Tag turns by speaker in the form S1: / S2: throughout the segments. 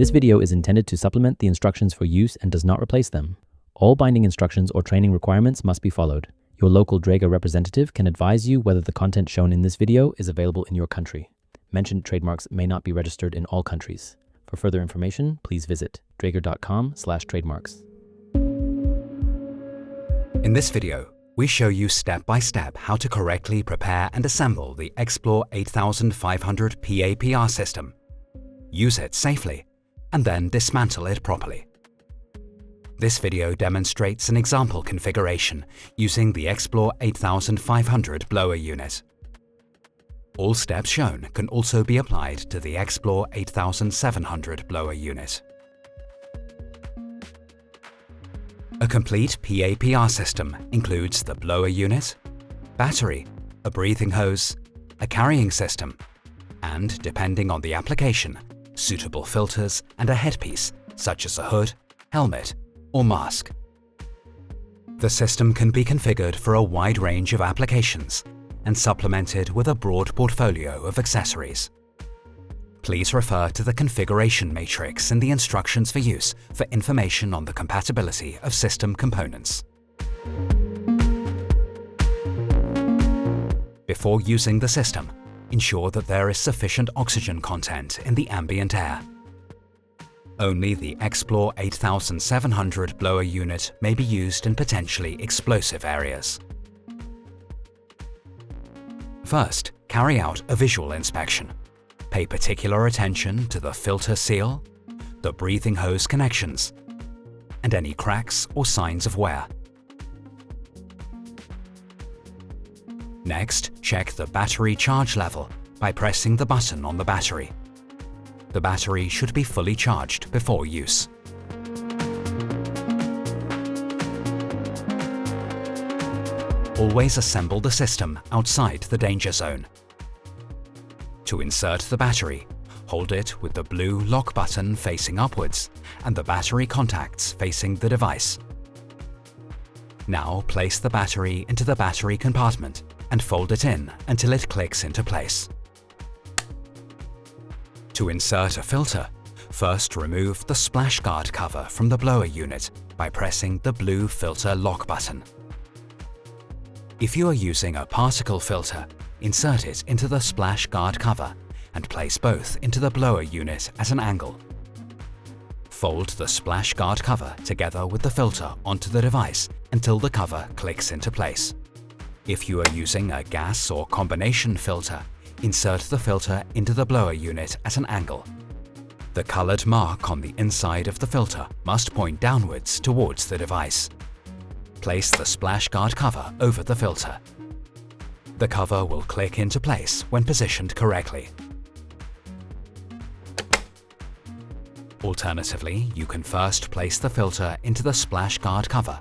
S1: This video is intended to supplement the instructions for use and does not replace them. All binding instructions or training requirements must be followed. Your local Dräger representative can advise you whether the content shown in this video is available in your country. Mentioned trademarks may not be registered in all countries. For further information, please visit dräger.com/trademarks.
S2: In this video, we show you step-by-step how to correctly prepare and assemble the X-plore 8500 PAPR system. Use it safely, and then dismantle it properly. This video demonstrates an example configuration using the X-plore 8500 blower unit. All steps shown can also be applied to the X-plore 8700 blower unit. A complete PAPR system includes the blower unit, battery, a breathing hose, a carrying system, and, depending on the application, suitable filters and a headpiece such as a hood, helmet, or mask. The system can be configured for a wide range of applications and supplemented with a broad portfolio of accessories. Please refer to the configuration matrix in the instructions for use for information on the compatibility of system components. Before using the system, ensure that there is sufficient oxygen content in the ambient air. Only the X-plore 8700 blower unit may be used in potentially explosive areas. First, carry out a visual inspection. Pay particular attention to the filter seal, the breathing hose connections, and any cracks or signs of wear. Next, check the battery charge level by pressing the button on the battery. The battery should be fully charged before use. Always assemble the system outside the danger zone. To insert the battery, hold it with the blue lock button facing upwards and the battery contacts facing the device. Now place the battery into the battery compartment and fold it in until it clicks into place. To insert a filter, first remove the splash guard cover from the blower unit by pressing the blue filter lock button. If you are using a particle filter, insert it into the splash guard cover and place both into the blower unit at an angle. Fold the splash guard cover together with the filter onto the device until the cover clicks into place. If you are using a gas or combination filter, insert the filter into the blower unit at an angle. The colored mark on the inside of the filter must point downwards towards the device. Place the splash guard cover over the filter. The cover will click into place when positioned correctly. Alternatively, you can first place the filter into the splash guard cover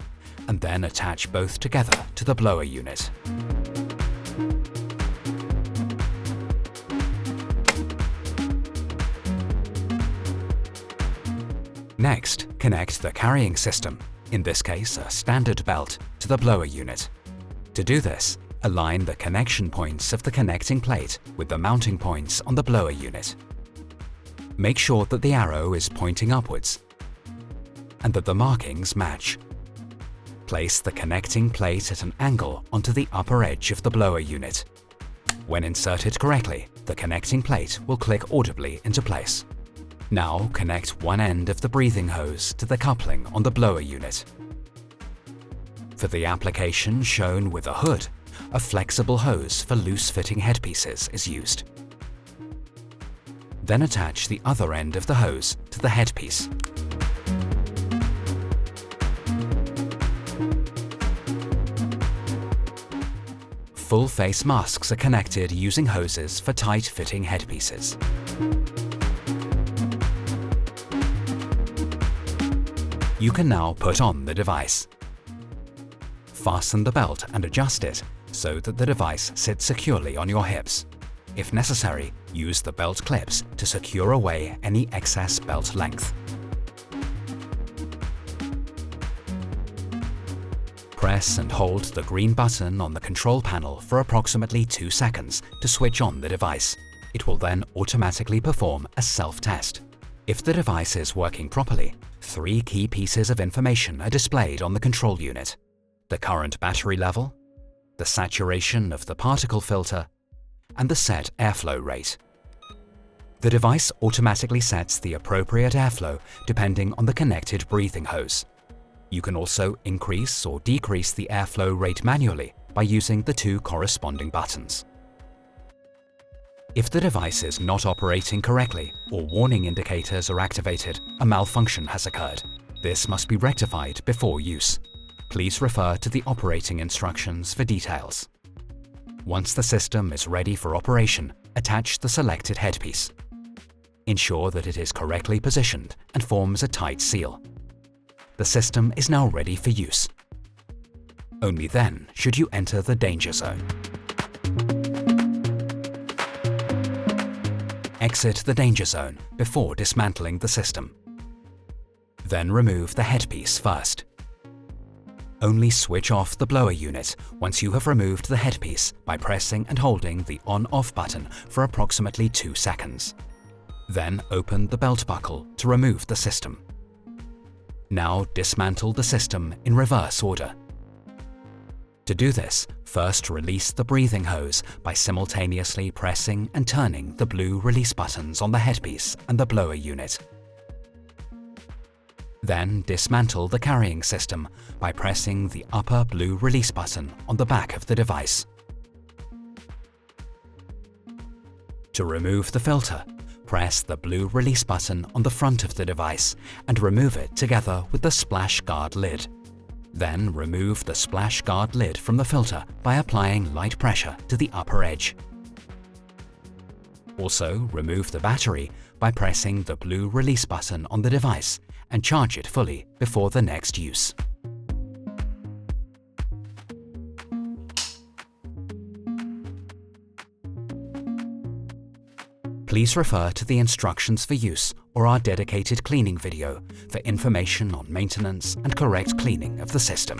S2: and then attach both together to the blower unit. Next, connect the carrying system, in this case a standard belt, to the blower unit. To do this, align the connection points of the connecting plate with the mounting points on the blower unit. Make sure that the arrow is pointing upwards and that the markings match. Place the connecting plate at an angle onto the upper edge of the blower unit. When inserted correctly, the connecting plate will click audibly into place. Now connect one end of the breathing hose to the coupling on the blower unit. For the application shown with a hood, a flexible hose for loose-fitting headpieces is used. Then attach the other end of the hose to the headpiece. Full-face masks are connected using hoses for tight-fitting headpieces. You can now put on the device. Fasten the belt and adjust it so that the device sits securely on your hips. If necessary, use the belt clips to secure away any excess belt length. Press and hold the green button on the control panel for approximately 2 seconds to switch on the device. It will then automatically perform a self-test. If the device is working properly, 3 key pieces of information are displayed on the control unit: the current battery level, the saturation of the particle filter, and the set airflow rate. The device automatically sets the appropriate airflow depending on the connected breathing hose. You can also increase or decrease the airflow rate manually by using the 2 corresponding buttons. If the device is not operating correctly or warning indicators are activated, a malfunction has occurred. This must be rectified before use. Please refer to the operating instructions for details. Once the system is ready for operation, attach the selected headpiece. Ensure that it is correctly positioned and forms a tight seal. The system is now ready for use. Only then should you enter the danger zone. Exit the danger zone before dismantling the system. Then remove the headpiece first. Only switch off the blower unit once you have removed the headpiece by pressing and holding the on-off button for approximately 2 seconds. Then open the belt buckle to remove the system. Now dismantle the system in reverse order. To do this, first release the breathing hose by simultaneously pressing and turning the blue release buttons on the headpiece and the blower unit. Then dismantle the carrying system by pressing the upper blue release button on the back of the device. To remove the filter, press the blue release button on the front of the device and remove it together with the splash guard lid. Then remove the splash guard lid from the filter by applying light pressure to the upper edge. Also, remove the battery by pressing the blue release button on the device and charge it fully before the next use. Please refer to the instructions for use or our dedicated cleaning video for information on maintenance and correct cleaning of the system.